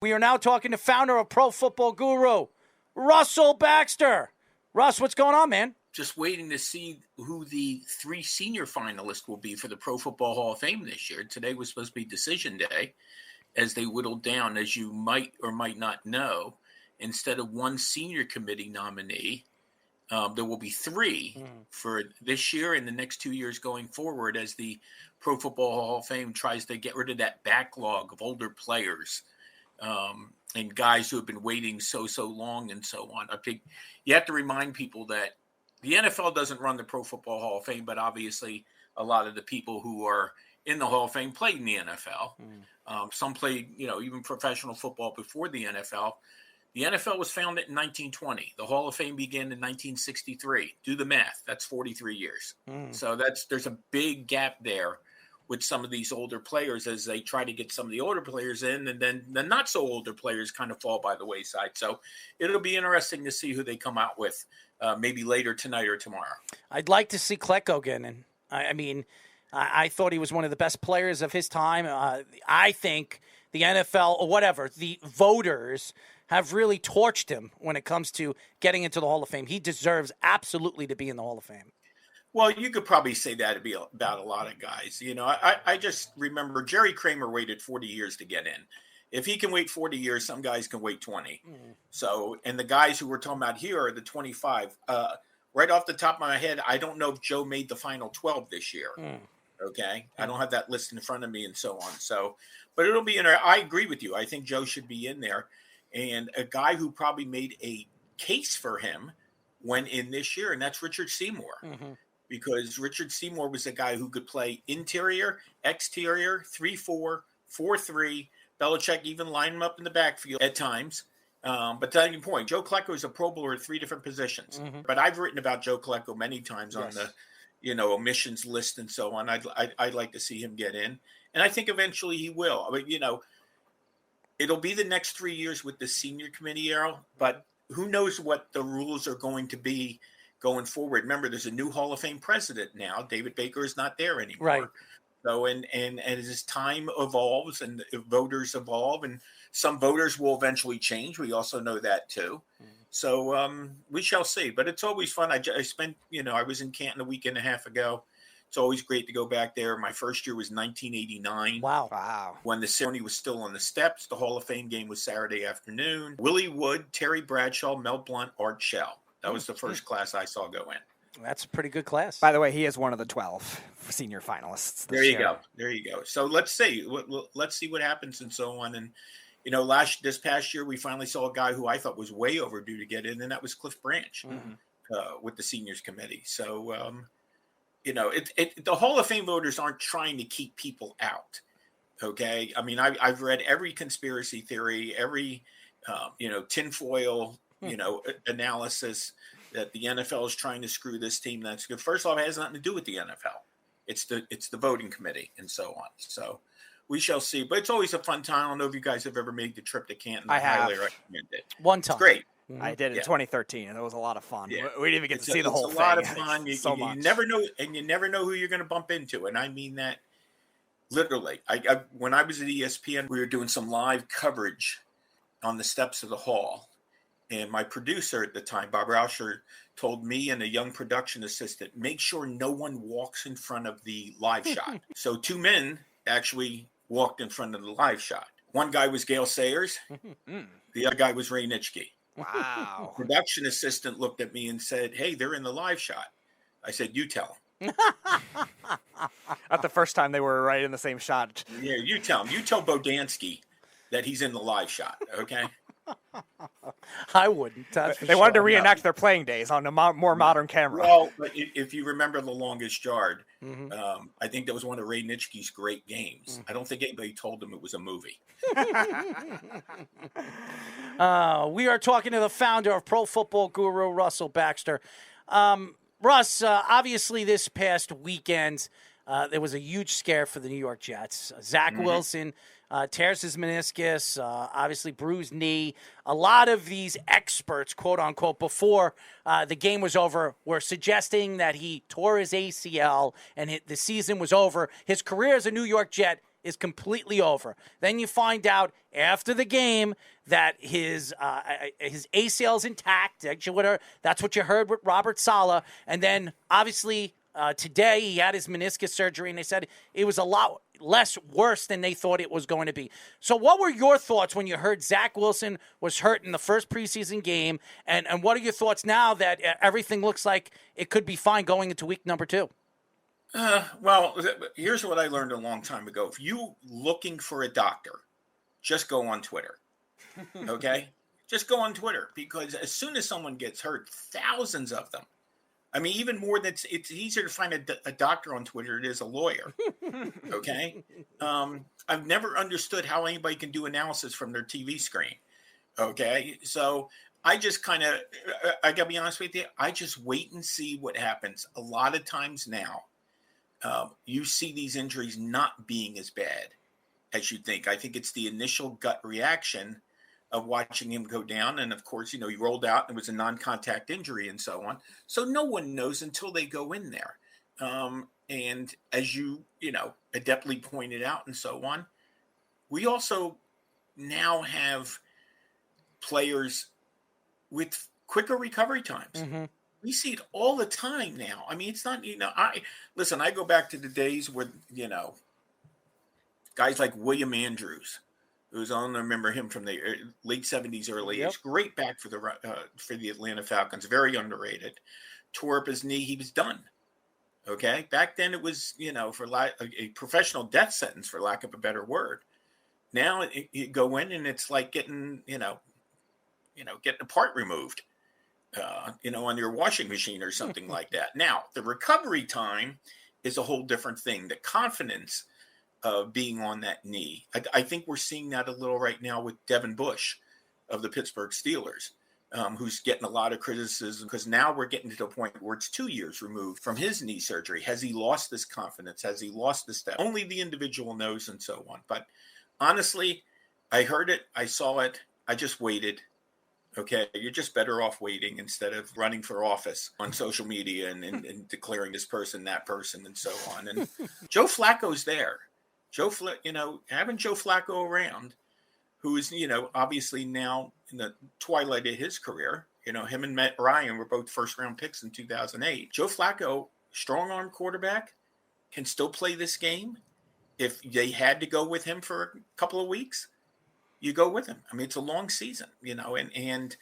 We are now talking to founder of Pro Football Guru, Russell Baxter. Russ, what's going on, man? Just waiting to see who the 3 senior finalists will be for the Pro Football Hall of Fame this year. Today was supposed to be decision day as they whittled down, as you might or might not know. Instead of 1 senior committee nominee, there will be 3 for this year and the next 2 years going forward as the Pro Football Hall of Fame tries to get rid of that backlog of older players and guys who have been waiting so long and so on. I think you have to remind people that the NFL doesn't run the Pro Football Hall of Fame, but obviously a lot of the people who are in the Hall of Fame played in the NFL. Some played, even professional football before the NFL. The NFL was founded in 1920. The Hall of Fame began in 1963. Do the math. That's 43 years. So there's a big gap there with some of these older players as they try to get some of the older players in, and then the not so older players kind of fall by the wayside. So it'll be interesting to see who they come out with maybe later tonight or tomorrow. I'd like to see Klecko again. And I thought he was one of the best players of his time. I think the NFL or whatever, the voters have really torched him when it comes to getting into the Hall of Fame. He deserves absolutely to be in the Hall of Fame. Well, you could probably say that about a lot of guys. I just remember Jerry Kramer waited 40 years to get in. If he can wait 40 years, some guys can wait 20. So, and the guys who we're talking about here are the 25. Right off the top of my head, I don't know if Joe made the final 12 this year. Okay. I don't have that list in front of me and so on. So, but it'll be in there. I agree with you. I think Joe should be in there. And a guy who probably made a case for him went in this year, and that's Richard Seymour. Because Richard Seymour was a guy who could play interior, exterior, 3-4, 4-3. Belichick even lined him up in the backfield at times. But to any point, Joe Klecko is a Pro Bowler at 3 different positions. But I've written about Joe Klecko many times on the, omissions list and so on. I'd like to see him get in. And I think eventually he will. I mean, it'll be the next 3 years with the senior committee, Errol, but who knows what the rules are going to be going forward. Remember, there's a new Hall of Fame president now. David Baker is not there anymore. Right. So, and as time evolves and voters evolve, and some voters will eventually change. We also know that too. So we shall see. But it's always fun. I spent, I was in Canton a week and a half ago. It's always great to go back there. My first year was 1989. Wow. When the ceremony was still on the steps. The Hall of Fame game was Saturday afternoon. Willie Wood, Terry Bradshaw, Mel Blount, Art Shell. That was the first class I saw go in. That's a pretty good class. By the way, he is one of the 12 senior finalists. There you go. So let's see. Let's see what happens and so on. And, this past year, we finally saw a guy who I thought was way overdue to get in, and that was Cliff Branch with the seniors committee. So, the Hall of Fame voters aren't trying to keep people out. Okay. I mean, I've read every conspiracy theory, every, tinfoil, analysis that the NFL is trying to screw this team. That's good. First off, it has nothing to do with the NFL. It's the voting committee and so on. So we shall see. But it's always a fun time. I don't know if you guys have ever made the trip to Canton. I have. Highly recommend it. One time. It's great. I did in 2013, and it was a lot of fun. Yeah. We didn't even get to see the whole thing. It's a lot of fun. You much. never know, and you never know who you're going to bump into. And I mean that literally. When I was at ESPN, we were doing some live coverage on the steps of the hall. And my producer at the time, Bob Rauscher, told me and a young production assistant, make sure no one walks in front of the live shot. So 2 men actually walked in front of the live shot. One guy was Gail Sayers. The other guy was Ray Nitschke. Wow. Production assistant looked at me and said, hey, they're in the live shot. I said, you tell them. At the first time they were right in the same shot. Yeah, you tell him. You tell Bodansky that he's in the live shot, okay? I wouldn't. They wanted to reenact their playing days on a more modern camera. Well, if you remember The Longest Yard, I think that was one of Ray Nitschke's great games. I don't think anybody told him it was a movie. We are talking to the founder of Pro Football Guru, Russell Baxter. Russ, obviously this past weekend, there was a huge scare for the New York Jets. Zach Wilson tears his meniscus, obviously bruised knee. A lot of these experts, quote unquote, before the game was over, were suggesting that he tore his ACL and the season was over. His career as a New York Jet is completely over. Then you find out after the game that his ACL is intact. That's what you heard with Robert Saleh. And then obviously today he had his meniscus surgery, and they said it was a lot less worse than they thought it was going to be. So what were your thoughts when you heard Zach Wilson was hurt in the first preseason game? And what are your thoughts now that everything looks like it could be fine going into week number 2? Well, here's what I learned a long time ago. If you looking for a doctor, just go on Twitter. Okay? Just go on Twitter, because as soon as someone gets hurt, thousands of them. I mean, even more than it's easier to find a doctor on Twitter than it is a lawyer. Okay? I've never understood how anybody can do analysis from their TV screen. Okay? So I just I got to be honest with you, I just wait and see what happens. A lot of times now, you see these injuries not being as bad as you think. I think it's the initial gut reaction of watching him go down. And of course, he rolled out and it was a non-contact injury and so on. So no one knows until they go in there. And as you adeptly pointed out and so on, we also now have players with quicker recovery times. Mm-hmm. We see it all the time now. I mean, it's not, I go back to the days where, guys like William Andrews, who's on, I remember him from the late 70s, early 80s, great back for the Atlanta Falcons, very underrated. Tore up his knee, he was done. Okay. Back then it was, for a professional death sentence, for lack of a better word. Now you go in and it's like getting, getting a part removed. On your washing machine or something like that. Now, the recovery time is a whole different thing. The confidence of being on that knee. I think we're seeing that a little right now with Devin Bush of the Pittsburgh Steelers, who's getting a lot of criticism because now we're getting to the point where it's 2 years removed from his knee surgery. Has he lost this confidence? Has he lost this step? Only the individual knows and so on. But honestly, I heard it. I saw it. I just waited. Okay, you're just better off waiting instead of running for office on social media and declaring this person, that person, and so on. And Joe Flacco's there. Having Joe Flacco around, who is, obviously now in the twilight of his career. Him and Matt Ryan were both first-round picks in 2008. Joe Flacco, strong-arm quarterback, can still play this game. If they had to go with him for a couple of weeks, you go with him. I mean, it's a long season, and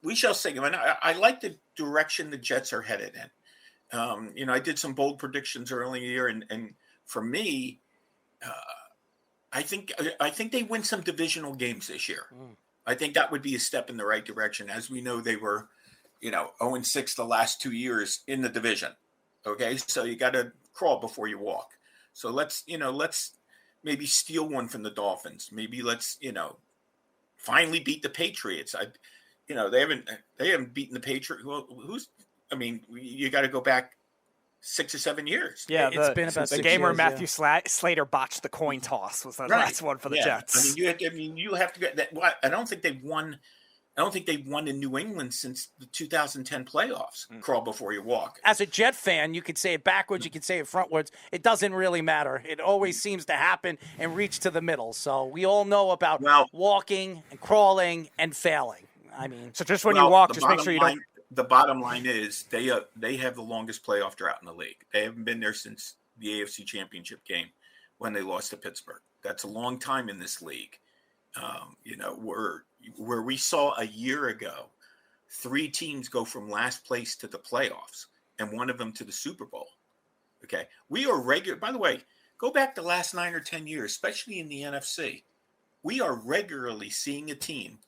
we shall see. I mean, I like the direction the Jets are headed in. I did some bold predictions early in the year, and for me, I think they win some divisional games this year. I think that would be a step in the right direction. As we know, they were, 0-6 the last 2 years in the division. Okay, so you got to crawl before you walk. So let's maybe steal one from the Dolphins. Maybe let's, finally beat the Patriots. They haven't beaten the Patriots. Well, you got to go back 6 or 7 years. Yeah, it's been about the 6 game years, where Matthew Slater botched the coin toss was the last one for the Jets. You have to get that. Well, I don't think they've won in New England since the 2010 playoffs. Crawl before you walk. As a Jet fan, you could say it backwards, you could say it frontwards. It doesn't really matter. It always seems to happen and reach to the middle. So we all know about walking and crawling and failing. I mean, so just when you walk, just make sure you don't. The bottom line is they have the longest playoff drought in the league. They haven't been there since the AFC Championship game when they lost to Pittsburgh. That's a long time in this league. Where we saw a year ago, 3 teams go from last place to the playoffs and one of them to the Super Bowl. Okay. We are regular. By the way, go back the last 9 or 10 years, especially in the NFC. We are regularly seeing a team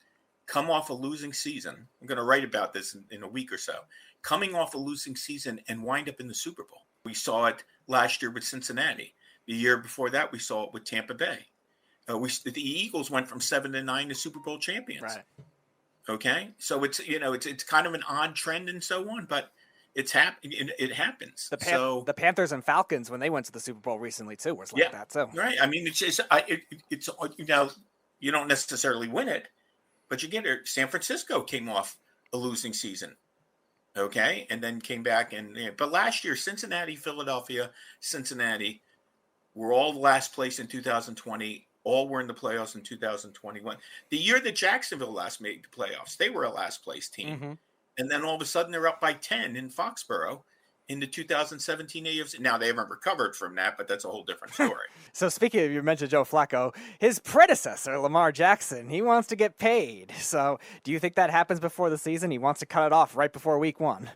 come off a losing season. I'm going to write about this in a week or so. Coming off a losing season and wind up in the Super Bowl. We saw it last year with Cincinnati. The year before that, we saw it with Tampa Bay. The Eagles went from 7-9 to Super Bowl champions. Right. Okay, so it's kind of an odd trend and so on, but it happens. The Panthers and Falcons, when they went to the Super Bowl recently too, was like that too. Right. I mean, it's you don't necessarily win it, but you get it. San Francisco came off a losing season. Okay, and then came back but last year, Cincinnati, Philadelphia, Cincinnati. were all last place in 2020. All were in the playoffs in 2021. The year that Jacksonville last made the playoffs, they were a last place team. Mm-hmm. And then all of a sudden they're up by 10 in Foxborough in the 2017 AFC. Now they haven't recovered from that, but that's a whole different story. So speaking of, you mentioned Joe Flacco, his predecessor, Lamar Jackson, he wants to get paid. So do you think that happens before the season? He wants to cut it off right before week 1.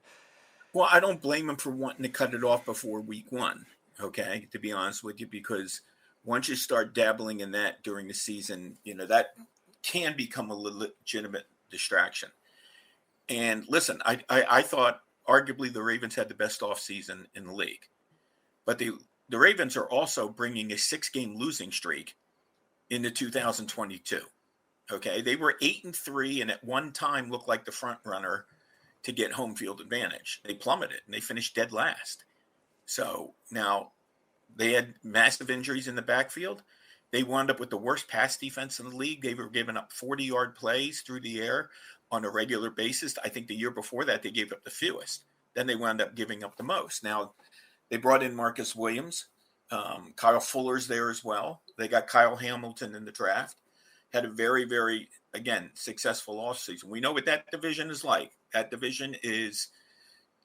Well, I don't blame him for wanting to cut it off before week 1, okay, to be honest with you, because once you start dabbling in that during the season, that can become a legitimate distraction. And listen, I thought arguably the Ravens had the best offseason in the league. But the Ravens are also bringing a 6-game losing streak into 2022. Okay, they were 8-3 and at one time looked like the front runner to get home field advantage. They plummeted and they finished dead last. So now they had massive injuries in the backfield. They wound up with the worst pass defense in the league. They were giving up 40-yard plays through the air on a regular basis. I think the year before that, they gave up the fewest. Then they wound up giving up the most. Now, they brought in Marcus Williams. Kyle Fuller's there as well. They got Kyle Hamilton in the draft. Had a very, very, again, successful offseason. We know what that division is like. That division is,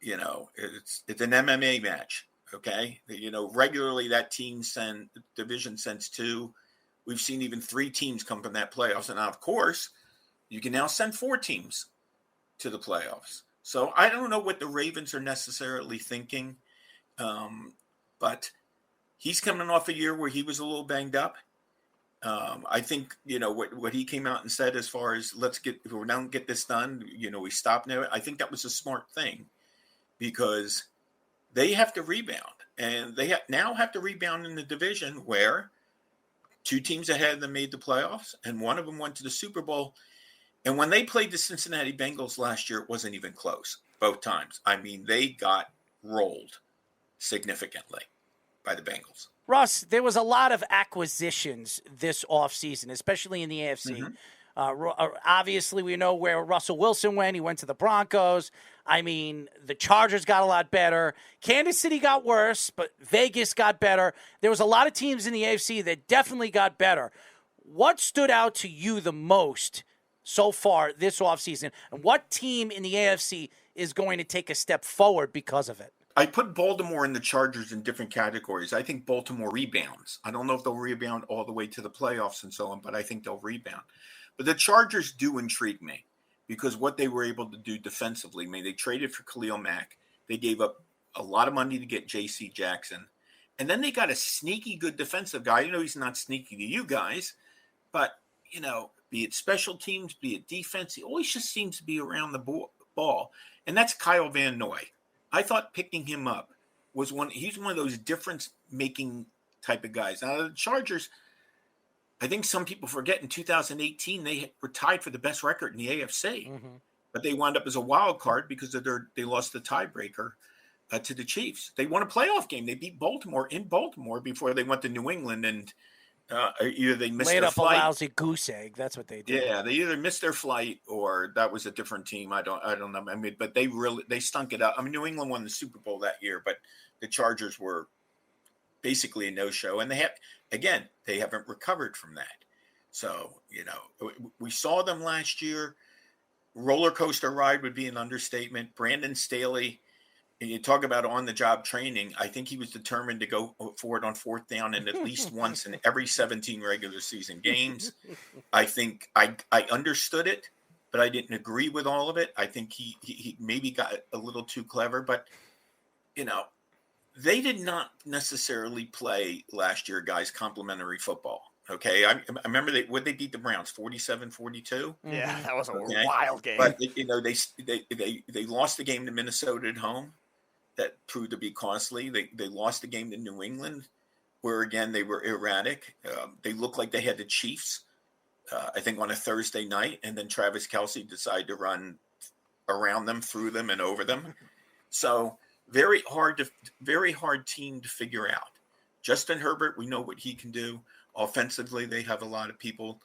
it's an MMA match, okay? Regularly that division sends 2. We've seen even 3 teams come from that playoffs. And now, of course, you can now send 4 teams to the playoffs. So I don't know what the Ravens are necessarily thinking, but he's coming off a year where he was a little banged up. I think, what he came out and said as far as if we don't get this done, we stop now. I think that was a smart thing because they have to rebound and they now have to rebound in the division where 2 teams ahead of them made the playoffs and one of them went to the Super Bowl. And when they played the Cincinnati Bengals last year, it wasn't even close both times. I mean, they got rolled significantly by the Bengals. Russ, there was a lot of acquisitions this offseason, especially in the AFC. Mm-hmm. Obviously, we know where Russell Wilson went. He went to the Broncos. I mean, the Chargers got a lot better. Kansas City got worse, but Vegas got better. There was a lot of teams in the AFC that definitely got better. What stood out to you the most so far this offseason? And what team in the AFC is going to take a step forward because of it? I put Baltimore and the Chargers in different categories. I think Baltimore rebounds. I don't know if they'll rebound all the way to the playoffs and so on, but I think they'll rebound. But the Chargers do intrigue me because what they were able to do defensively. I mean, they traded for Khalil Mack. They gave up a lot of money to get J.C. Jackson. And then they got a sneaky good defensive guy. He's not sneaky to you guys, but, be it special teams, be it defense, he always just seems to be around the ball. And that's Kyle Van Noy. I thought picking him up he's one of those difference-making type of guys. Now, the Chargers, I think some people forget in 2018, they were tied for the best record in the AFC. Mm-hmm. But they wound up as a wild card because they lost the tiebreaker to the Chiefs. They won a playoff game. They beat Baltimore in Baltimore before they went to New England and either they missed their flight. Laid up a lousy goose egg. That's what they did. Yeah, they either missed their flight or that was a different team. I don't know. I mean, but they stunk it up. I mean, New England won the Super Bowl that year, but the Chargers were basically a no-show, and they haven't recovered from that. So we saw them last year. Roller coaster ride would be an understatement. Brandon Staley. And you talk about on-the-job training. I think he was determined to go for it on 4th down and at least once in every 17 regular season games. I think I understood it, but I didn't agree with all of it. I think he maybe got a little too clever, but they did not necessarily play last year, guys, complimentary football. Okay, I remember they beat the Browns 47-42. Yeah, that was a wild game. But they lost the game to Minnesota at home. That proved to be costly. They lost the game to New England, where again they were erratic. They looked like they had the Chiefs, I think, on a Thursday night, and then Travis Kelce decided to run around them, through them, and over them. So very hard team to figure out. Justin Herbert, we know what he can do. Offensively, they have a lot of people.